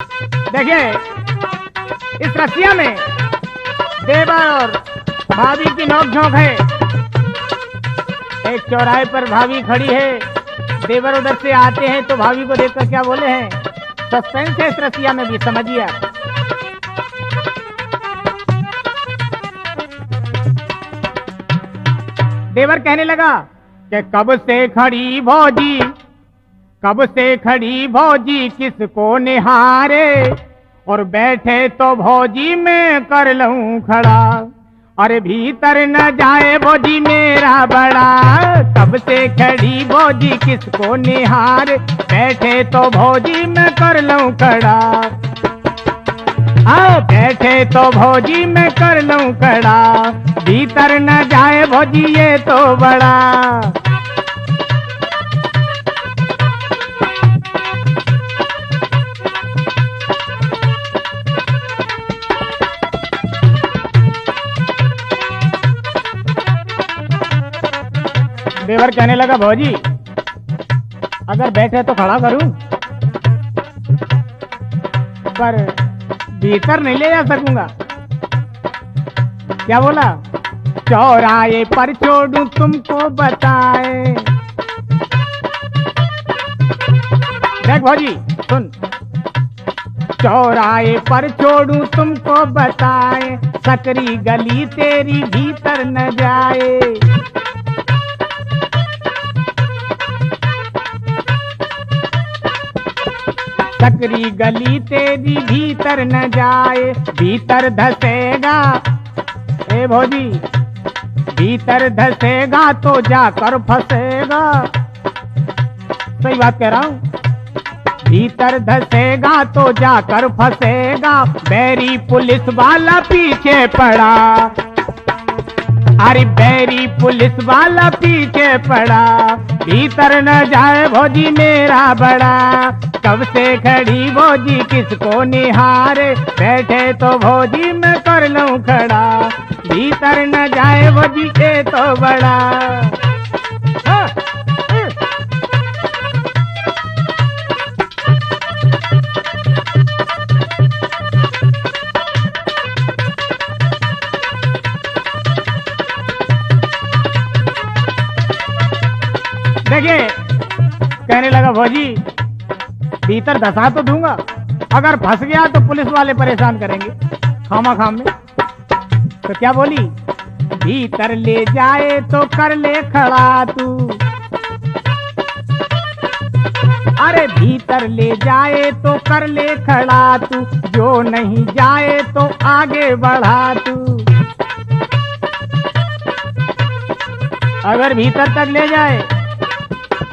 देखिए इस रसिया में देवर और भाभी की नोकझोंक है। एक चौराहे पर भाभी खड़ी है, देवर उधर से आते हैं तो भाभी को देखकर क्या बोले हैं। सस्पेंस है इस रसिया में भी, समझिए आप। देवर कहने लगा कि कब से खड़ी भौजी, कब से खड़ी भौजी किसको निहारे, और बैठे तो भौजी मैं कर लूं खड़ा, अरे भीतर न जाए भौजी मेरा बड़ा। कब से खड़ी भौजी किसको निहारे, बैठे तो भौजी मैं कर लूं खड़ा, आओ बैठे तो भौजी मैं कर लूं खड़ा, भीतर न जाए भौजी ये तो बड़ा। देवर कहने लगा भौजी अगर बैठे तो खड़ा करूं, पर भीतर नहीं ले जा सकूंगा। क्या बोला? चौराहे पर छोड़ूं तुमको बताए। देख भौजी सुन, चौराहे पर छोड़ूं तुमको बताए, सकरी गली तेरी भीतर न जाए। सकरी गली तेरी भीतर न जाए, भीतर धसेगा ए भौजी, भीतर धसेगा तो जाकर फंसेगा। सही बात कह रहा हूं, भीतर धसेगा तो जाकर फंसेगा, बैरी पुलिस वाला पीछे पड़ा, अरे बैरी पुलिस वाला पीछे पड़ा, भीतर न जाए भौजी मेरा बड़ा। कब से खड़ी भौजी किसको निहारे, बैठे तो भौजी मैं कर लूं खड़ा, भीतर न जाए भौजी ये तो बड़ा। देखिए कहने लगा भौजी भीतर धसा तो दूंगा, अगर फंस गया तो पुलिस वाले परेशान करेंगे खामा खाम में। तो क्या बोली? भीतर ले जाए तो कर ले खड़ा तू, अरे भीतर ले जाए तो कर ले खड़ा तू, जो नहीं जाए तो आगे बढ़ा तू। अगर भीतर तक ले जाए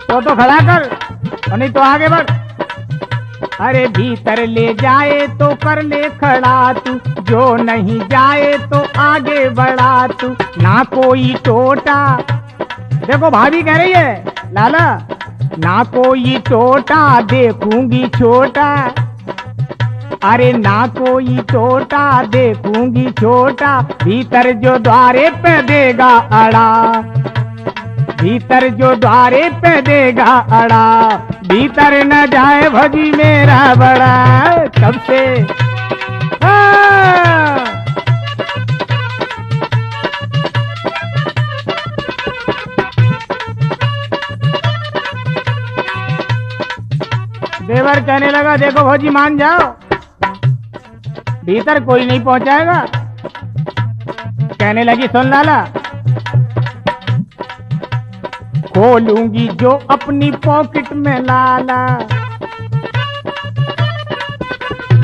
तो खड़ा कर, और नहीं तो आगे बढ़। अरे भीतर ले जाए तो कर ले खड़ा तू, जो नहीं जाए तो आगे बढ़ा तू। ना कोई टोटा, देखो भाभी कह रही है लाला, ना कोई टोटा देखूंगी छोटा, अरे ना कोई टोटा देखूंगी छोटा, भीतर जो द्वारे पे देगा अड़ा, भीतर जो द्वारे पे देगा अड़ा, भीतर न जाए भौजी मेरा बड़ा। कब से देवर कहने लगा देखो भौजी मान जाओ, भीतर कोई नहीं पहुंचाएगा। कहने लगी सुन लाला, खोलूंगी जो अपनी पॉकेट में लाला,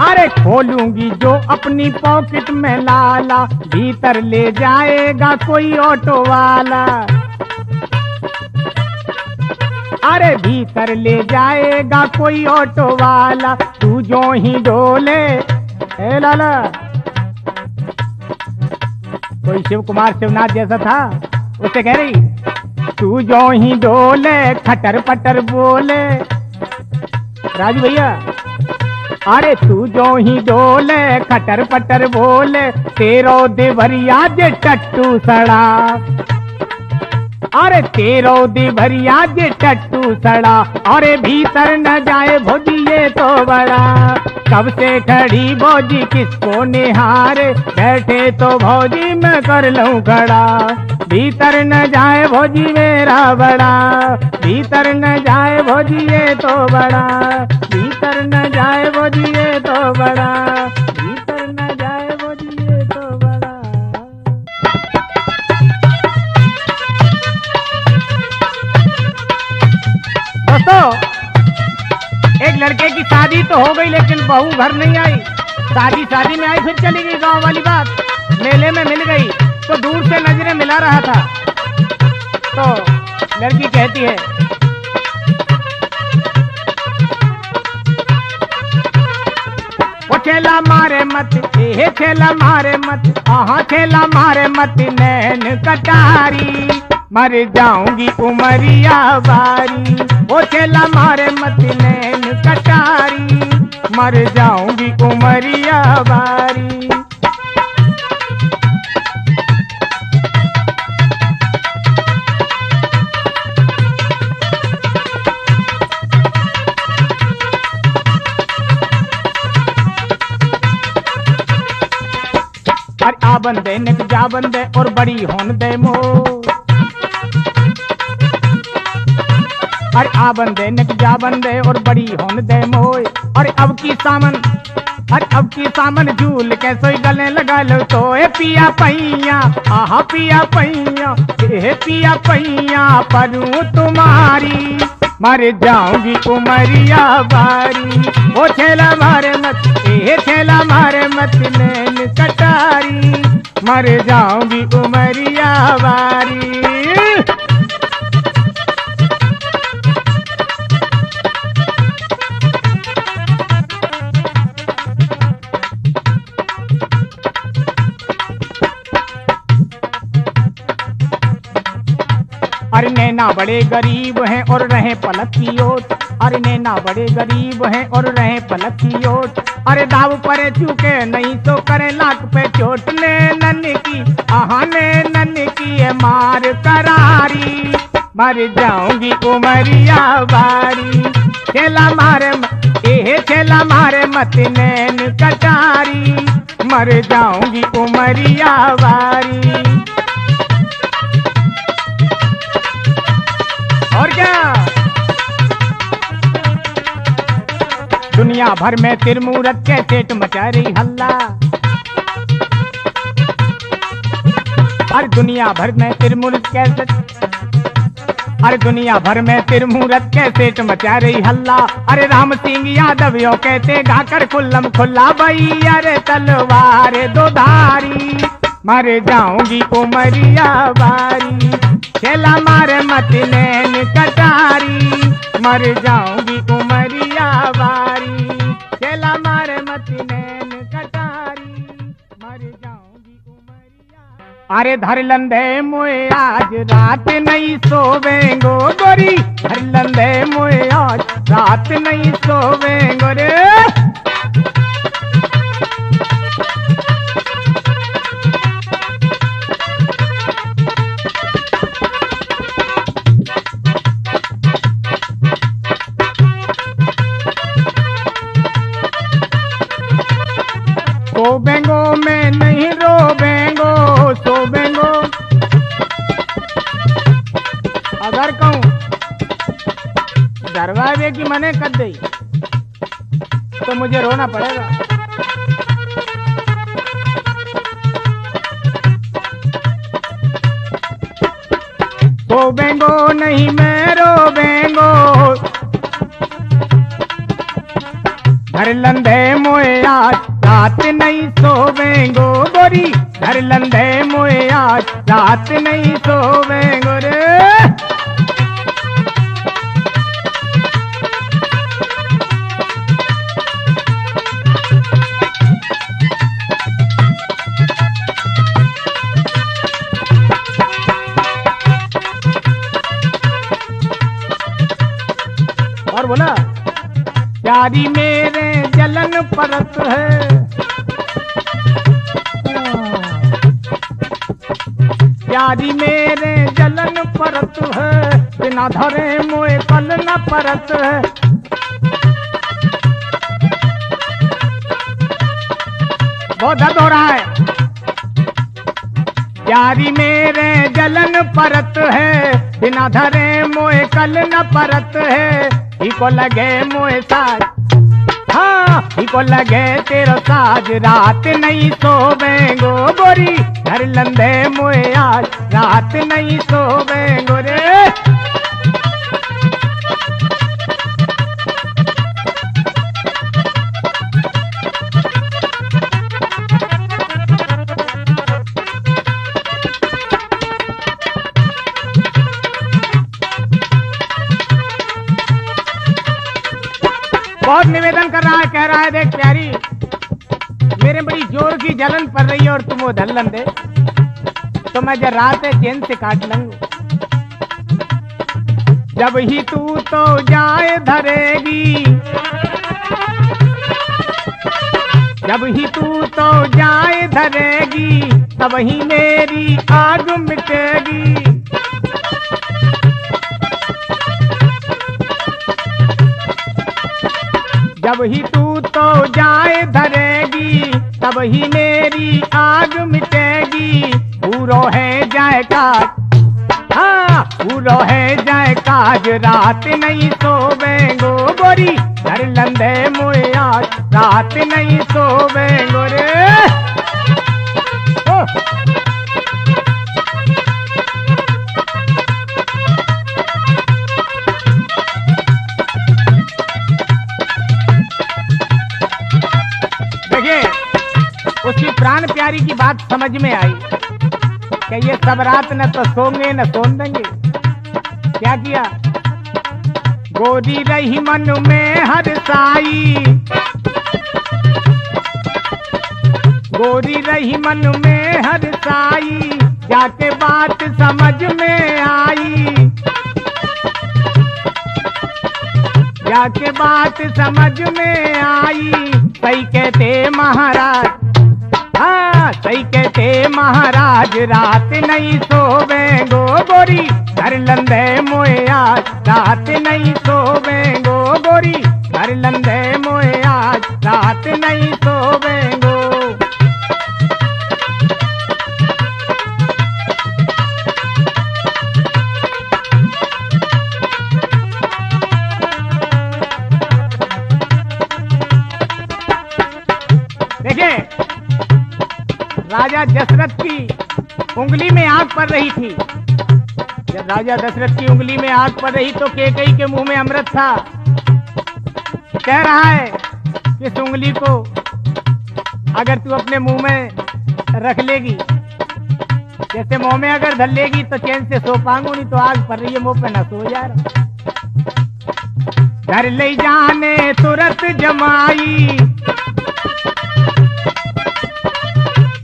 अरे खोलूंगी जो अपनी पॉकेट में लाला, भीतर ले जाएगा कोई ऑटो वाला, अरे भीतर ले जाएगा कोई ऑटो वाला। तू जो ही डोले ए लाला, कोई शिव कुमार शिवनाथ जैसा था, उससे कह रही तू जो ही डोले खटर पटर बोले। राजू भैया अरे तू जो ही डोले खटर पटर बोले, तेरो देवरिया जे टट्टू सड़ा, अरे तेरो देवरिया जे टट्टू सड़ा, अरे भीतर न जाए भौजी ये तो बड़ा। कब से खड़ी भौजी किसको निहारे, बैठे तो भौजी मैं कर लूं खड़ा। भीतर न जाए भौजी मेरा बड़ा, भीतर न जाए भौजी ये तो बड़ा, भीतर न जाए भौजी ये तो बड़ा, भीतर न जाए भौजी ये तो बड़ा। दोस्तों, एक लड़के की शादी तो हो गई लेकिन बहू घर नहीं आई। शादी में आई फिर चली गई, गांव वाली बात। मेले में मिल गई तो दूर से नजरें मिला रहा था। तो लड़की कहती है, वो छेला मारे मत, ए छेला मारे मत, आहा छेला मारे मत नैन कटारी, मर जाऊंगी उमरिया बारी। वो छेला मारे मत नैन कटारी, मर जाऊंगी उमरिया बारी। अरे आ बंदे निक जा बंदे और बड़ी होन दे मो, अरे आ बंदे निक जा बंदे और बड़ी होन दे मोय। अरे अब की सामन, अरे अब की सामन झूल के सोई गले लगा लो तो ए पिया पैया, आहा पिया पैया, ए पिया पैया परूं तुम्हारी, मर जाऊंगी उमरिया बारी। ओ छेला मारे मत, ए छेला मारे मत नैन कटारी, मर जाऊंगी उमरिया बारी। अरे नैना बड़े गरीब हैं और रहे पलक की ओट, अरे नैना बड़े गरीब हैं और रहे पलक की ओट। अरे दाव परे चूके नहीं तो करे लाख पे चोट। ने नन की, आहा ने नन की है मार करारी, मर जाऊंगी उमरिया बारी। छेला मारे मत, ए छेला मारे मत नैन कटारी, मर जाऊंगी उमरिया बारी। और क्या, दुनिया भर में तिरमूरत के सेठ मचा रही हल्ला। अरे दुनिया भर में तिरमूरत के सेठ, अरे दुनिया भर में तिरमूरत के सेठ मचा रही हल्ला। अरे राम सिंह यादव यो कहते गाकर खुल्लम खुल्ला भई, अरे तलवार दो धारी, मर जाऊंगी उमरिया बारी। छेला मारे मत नैन कटारी, मर जाऊंगी उमरिया बारी। छेला मारे मत नैन कटारी, मर जाऊंगी उमरिया। अरे धर लंदे मोए आज रात नहीं सोवेंगो गोरी, धर लंदे मोए आज रात नहीं सोवेंगो रे। सोबेंगो में नहीं रोबेंगो, सोबेंगो अगर कहूँ दरवाजे की मने कर दे तो मुझे रोना पड़ेगा। सोबेंगो नहीं मैं रोबेंगो, धर लंदे मोए आज रात नहीं सोवेंगो गोरी, धर लंदे मोए आज रात नहीं सोवेंगो रे। और बोला, प्यारी मेरे जलन परत है, प्यारी मेरे जलन परत है, बिना धरे मोए पल न परत है। बहुत दर्द हो रहा है। प्यारी मेरे जलन परत है, बिना धरे मोए कल न परत है। इको लगे मोए साज, हाँ इको लगे तेरो साज, रात नहीं सोवेंगो गोरी, घर लंदे मोए आज, रात नहीं सोवेंगो रे। बहुत निवेदन कर रहा है, कह रहा है, देख प्यारी मेरे बड़ी जोर की जलन पड़ रही है और तुम वो धल्लन दे तो मैं जब रात है चैन से काट लूंगा। जब ही तू तो जाए धरेगी, जब ही तू तो जाए धरेगी, तब ही मेरी आग मिटेगी। जब ही तू तो जाए धरेगी, तब ही मेरी आग मिटेगी। पूरो है जाए काज, हाँ पूरो है जाए काज, रात नहीं सोवेंगो गोरी, घर लंदे मोए आज, रात नहीं सोवेंगो रे। उसकी प्राण प्यारी की बात समझ में आई कि ये सब रात न तो सोंगे न सोन देंगे। क्या किया, गोरी रही मन में हर साई, गोरी रही मन में हर साई, जाके बात समझ में आई, जाके बात समझ में आई। सही कहते महाराज, हाँ सही कहते महाराज, रात नहीं सोवेंगो गोरी, घर लंदे मोए आज, रात नहीं सोवेंगो गोरी, घर लंदे मोए आज, रात नहीं सोवेंगो। देखिए राजा दशरथ की उंगली में आग पड़ रही थी। जब राजा दशरथ की उंगली में आग पड़ रही तो कैकेयी के मुंह में अमृत था। कह रहा है कि इस उंगली को अगर तू अपने मुंह में रख लेगी, जैसे मुंह में अगर धर लेगी तो चैन से सो पाऊंगी, नहीं तो आग पड़ रही है मुंह पे ना सो जा रहा। घर ले जाने तुरंत जमाई,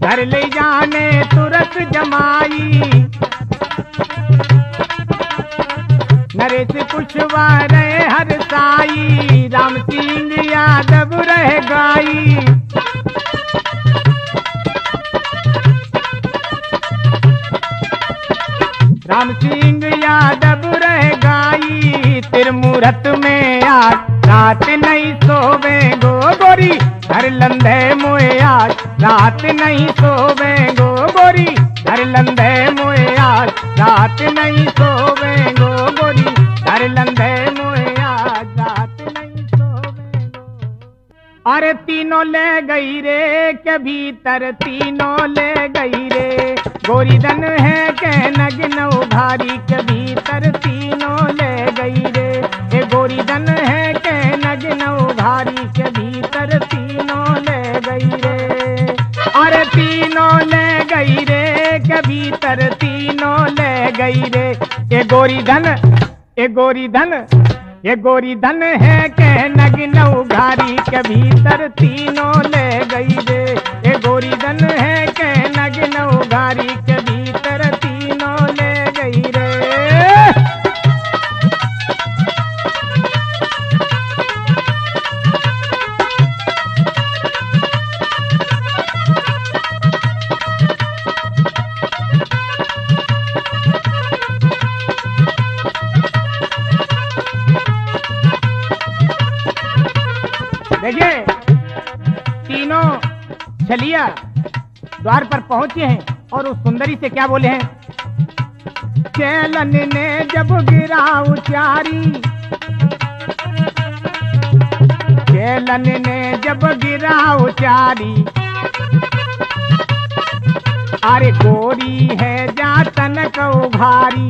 घर ले जाने तुरंत जमाई, नरेश कुशवाहा हर साई, राम सिंह यादव रह गाई। राम सिंह यादव रह गाई, तिरमुरत में आग, रात नहीं सोवेंगो गोरी, घर लंदे मोए आज, रात नहीं सोवेंगो गोरी, घर लंदे मोए आज, रात नहीं सोवेंगो गोरी, घर लंदे मोए आज, रात नहीं सोवेंगो। अरे तीनों ले गई रे के भीतर, तीनों ले गई रे, गोरी धन है के नगनौ भारी, के भीतर तीनों ले गई रे। ए गोरी धन है के नगनौ भारी, के भीतर तीनों ले गई रे। अरे तीनों ले गई रे के भीतर, तीनों ले गई रे। ए गोरी धन, ए गोरी धन, ये गोरी धन है के नगनौ घारी, के भीतर तीनों ले गई रे। ये गोरी धन है के नगनौ घारी, के भीतर तीनों ले गई रे। देखिए तीनों छलिया द्वार पर पहुंचे हैं और उस सुंदरी से क्या बोले हैं? चेलन ने जब गिरा उचारी, चेलन ने जब गिरा उचारी, अरे गोरी है जातन को भारी,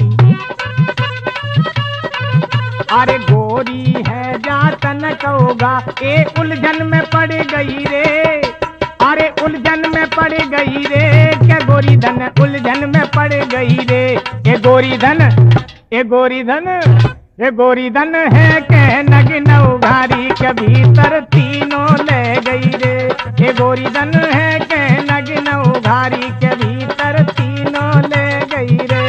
अरे गोरी है जातन को गा। ए उलझन में पड़ गई रे, अरे उलझन में पड़ गई रे, क्या गोरी धन उलझन में पड़ गई रे। ए गोरी धन, ए गोरी धन, ए गोरी धन है कह नगिन उघारी, के भीतर तीनों ले गई रे। ए गोरी धन है कह नगिन उघारी, के भीतर तीनों ले गई रे।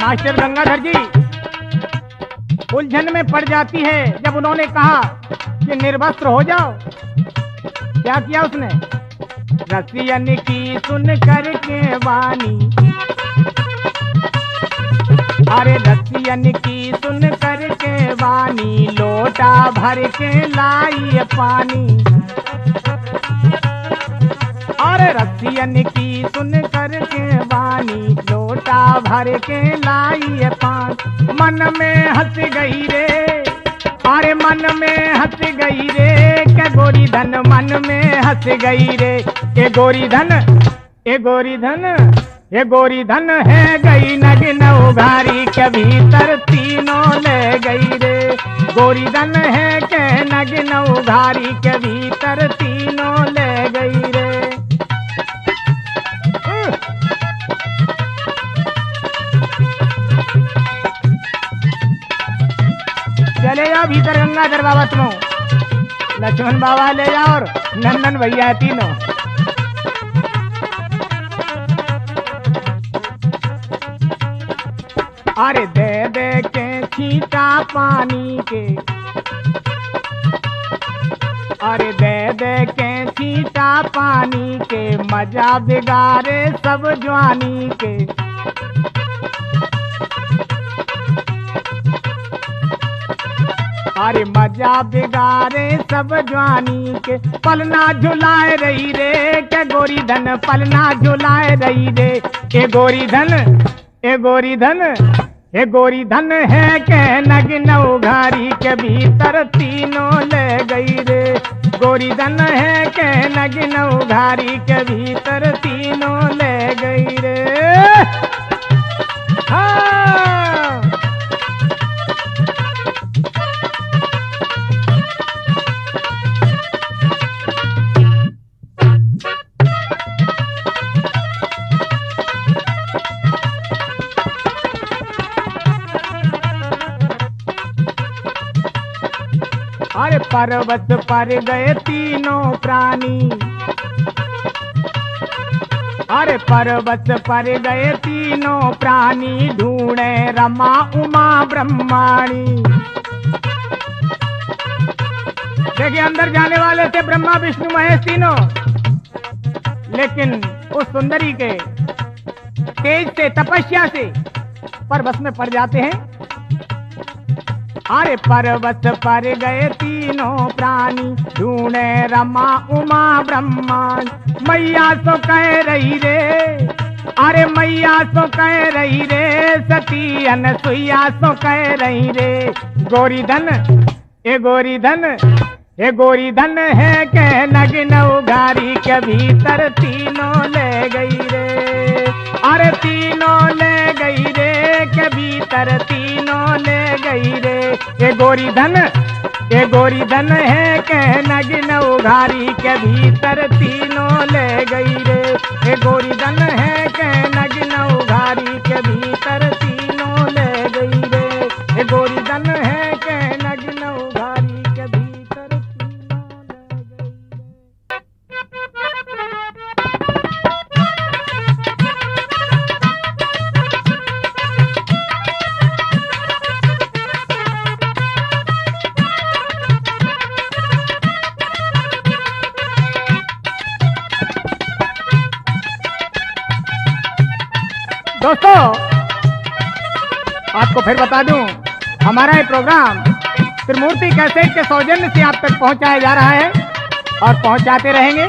मास्टर गंगाधर जी उलझन में पड़ जाती है जब उन्होंने कहा कि निर्वस्त्र हो जाओ। क्या किया उसने? रसियन की सुन करके वाणी, अरे रसियन की सुन करके वाणी, लोटा भर के लाई पानी। और रसियन की सुन करके वाणी, लोटा भर के लाई पान। मन में हंस गई रे, अरे मन में हंस गई रे, क्या गोरी धन मन में हंस गई रे। ए गोरी धन, ए गोरी धन, ए गोरी धन है गई नगिन उघारी, के भीतर तीनों ले गई रे। गोरी धन है के नगिन उघारी, के भीतर तीनों ले गई रे। चले जाओ भीतर गंगाधर बाबा तुम, लक्ष्मण बाबा ले जाओ और नंदन भैया तीनों। अरे दे दे के छींटा पानी के, अरे दे दे के छींटा पानी के, मजा बिगाड़े सब जवानी के। अरे मजा बिगाड़े सब जवानी के। पलना झुलाए रही रे, के गोरी धन पलना झुलाए रही रे। ए गोरी धन, ए गोरी धन, ए गोरी धन है के नगिन उघारी, के भीतर तीनों ले गई रे। गोरी धन है के नगिन उघारी, के भीतर तीनों ले गई रे। हाँ अरे पर्वत पर गए तीनों प्राणी, अरे पर्वत पर गए तीनों प्राणी, ढूंढे रमा उमा ब्रह्माणी। देखिए अंदर जाने वाले थे ब्रह्मा विष्णु महेश तीनों, लेकिन उस सुंदरी के तेज से तपस्या से पर्वत में पड़ जाते हैं। अरे पर्वत पर गए तीनों प्राणी, ढूंढे रमा उमा ब्रह्मांड। मैया सो कह रही रे, अरे मैया सो कह रही रे, सती अनसुईया सो कह रही रे। गोरी धन, ए गोरी धन, ए गोरी धन है के नगिन उघारी, के भीतर तीनों ले गई रे। अरे तीनों ले गई रे, के भीतर तीनों ले गई रे। ए गोरी धन, ए गोरी धन है के नगिन उघारी, के भीतर तीनों ले गई रे। ए गोरी धन है के नगिन उघारी, के भीतर तीनों ले गई रे। ए गोरी धन है के नगिन उघारी, के भीतर तीनों ले गई। दोस्तों, आपको फिर बता दूं, हमारा ये प्रोग्राम त्रिमूर्ति कैसेट के सौजन्य से आप तक पहुंचाया जा रहा है और पहुंचाते रहेंगे।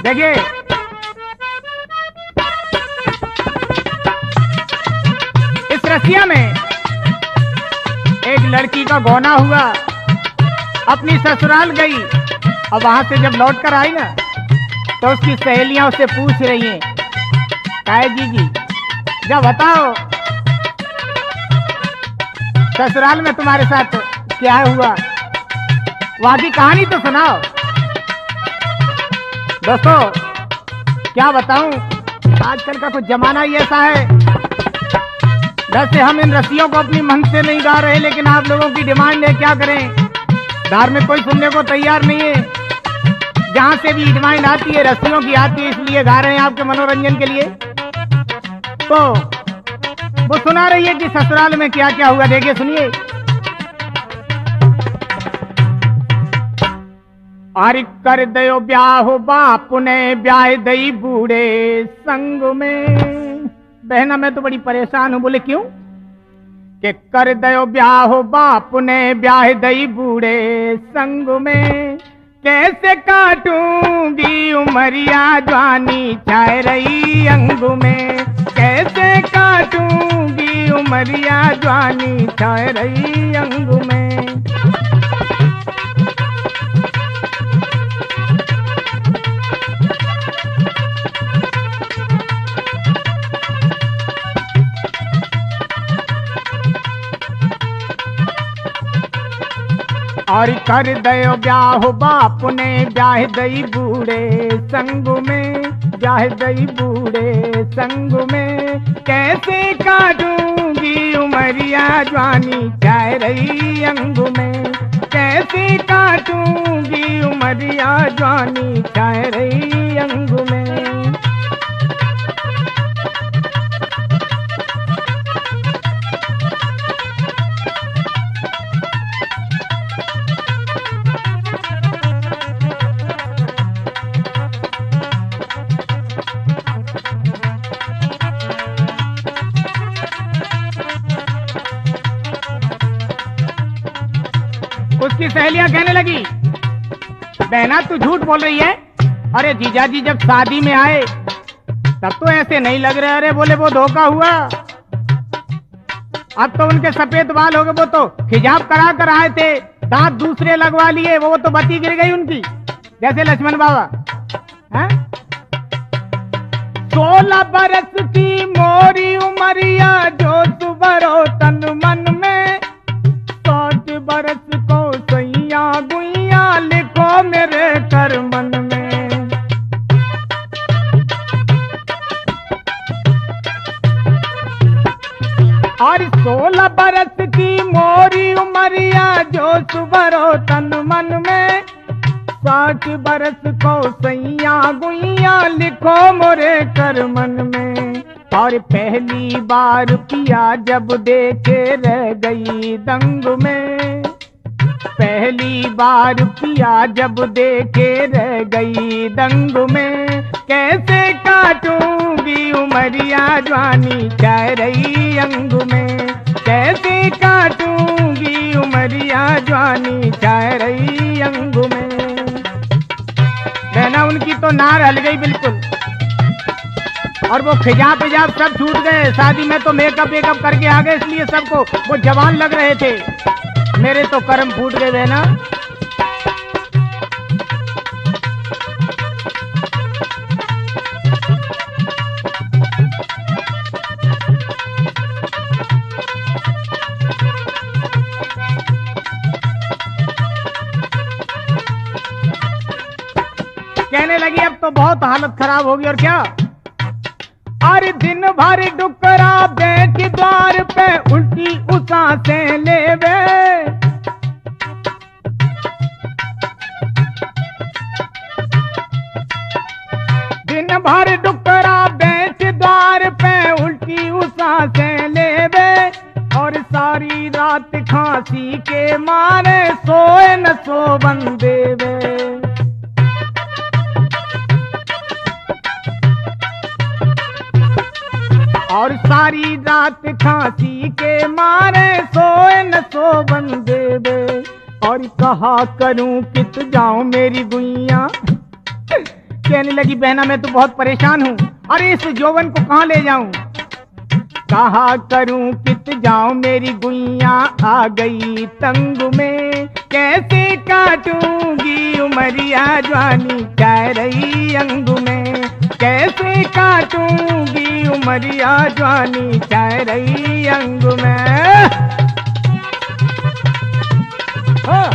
देखिए, इस रसिया में एक लड़की का गौना हुआ, अपनी ससुराल गई और वहां से जब लौट कर आई ना, तो उसकी सहेलियां उससे पूछ रही हैं, काहे जी जब बताओ ससुराल में तुम्हारे साथ क्या हुआ, वहां की कहानी तो सुनाओ। दोस्तों, क्या बताऊं, आजकल का कुछ जमाना ही ऐसा है। वैसे हम इन रसियों को अपनी मन से नहीं गा रहे, लेकिन आप लोगों की डिमांड है, क्या करें, धार्मिक कोई सुनने को तैयार नहीं है। जहां से भी डिमांड आती है रसियों की आती है, इसलिए गा रहे हैं आपके मनोरंजन के लिए। तो वो सुना रही है कि ससुराल में क्या क्या हुआ। देखिए, सुनिए। अरे कर दयो ब्याह बाप ने ब्याह दई बूढ़े संग में। बहना मैं तो बड़ी परेशान हूं। बोले क्यों? कि कर दयो ब्याह बाप ने ब्याह दई बूढ़े संग में, कैसे काटूंगी उमरिया जवानी छाए रही अंग में, कैसे काटूंगी उमरिया जवानी छाए रही अंग में। और कर दयो ब्याह बाप ने ब्याह दई बूढ़े संग में, ब्याह दई बूढ़े संग में, कैसे काटूंगी उमरिया जवानी छाए रही अंग में, कैसे काटूंगी उमरिया जवानी छाए रही अंग में। उसकी सहेलियां कहने लगी, बहना तू झूठ बोल रही है। अरे जीजाजी जब शादी में आए तब तो ऐसे नहीं लग रहे। अरे बोले वो धोखा हुआ, अब तो उनके सफेद बाल हो गए। वो तो हिजाब करा कर आए थे, दांत दूसरे लगवा लिए, वो तो बत्ती गिर गई उनकी, जैसे लक्ष्मण बाबा। 16 बरस की मोरी उमरिया जो सुबरो तन मन में, 60 बरस को सैया गुइया लिखो मेरे कर मन में। और 16 बरस की मोरी उमरिया जो सुबरो तन मन में, 60 बरस को सैया गुइया लिखो मोरे कर मन में। और पहली बार पिया जब देखे रह गई दंग में, पहली बार पिया जब देखे रह गई दंग में, कैसे काटूंगी उमरिया जवानी छाए रही अंग में, कैसे काटूंगी उमरिया जवानी छाए रही अंग में। बहना उनकी तो नार हल गई बिल्कुल, और वो खिजाब पिजाब सब छूट गए। शादी में तो मेकअप वेकअप करके आ गए, इसलिए सबको वो जवान लग रहे थे। मेरे तो कर्म फूट गए बहना। कहने लगी अब तो बहुत हालत खराब होगी। और क्या? अरे दिन भर डुकरा बैठ द्वार पे उल्टी उसा से लेवे, दिन भर डुकरा बैठ द्वार पे उल्टी उसा से लेवे, और सारी रात खांसी के मारे सोए न सोवन देवे। और सारी रात खांसी के मारे सोए न सोवन देवे। और कहा करूं कित जाऊं मेरी गुइया। कहने लगी बहना मैं तो बहुत परेशान हूँ, अरे इस यौवन को कहाँ ले जाऊं। कहा करूं कित जाऊं मेरी गुइया आ गई तंग में। कैसे काटूंगी उमरिया जवानी चाह रही अंग में। कैसे काटूंगी उमरिया जवानी चाह रही अंग में। हाँ।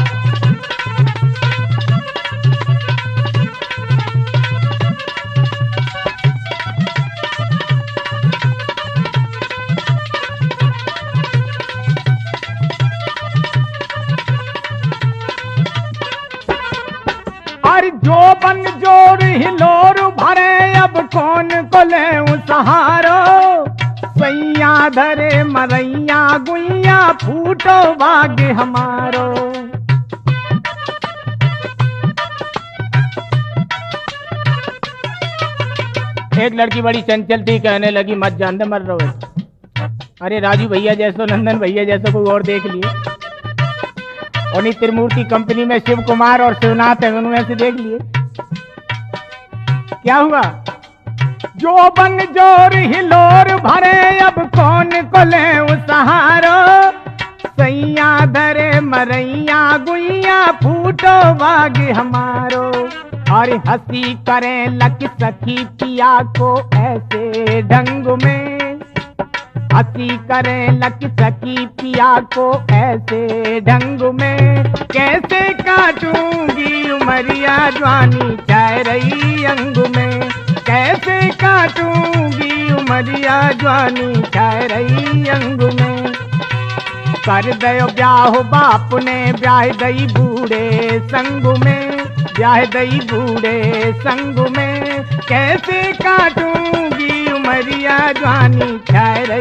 और जो बन जोर हिलोर भरे अब कौन को ले सहारो। सैया धरे मरैया गुइया फूटो भाग्य हमारो। एक लड़की बड़ी चंचल थी, कहने लगी मत जान दे मर रहो। अरे राजू भैया जैसो नंदन भैया जैसो कोई और देख लिए। उन्हीं त्रिमूर्ति कंपनी में शिव कुमार और शिवनाथ है, उन्होंने से देख लिए। क्या हुआ? जो बन जोर हिलोर भरे अब कौन को ले सहारो। सैया धरे मरैया गुइया फूटो भाग्य हमारो। और हंसी करे लक सखी पिया को ऐसे ढंग में। हंसी करे लक सखी पिया को ऐसे ढंग में। कैसे काटूंगी उमरिया जवानी चाह रही अंग में। कैसे काटूंगी उमरिया जवानी चाह रही अंग में। कर दयो ब्याह बाप ने ब्याह दई बूढ़े संग में। ब्याह दई बूढ़े संग में। कैसे काटूंगी उमरिया जवानी चाह रही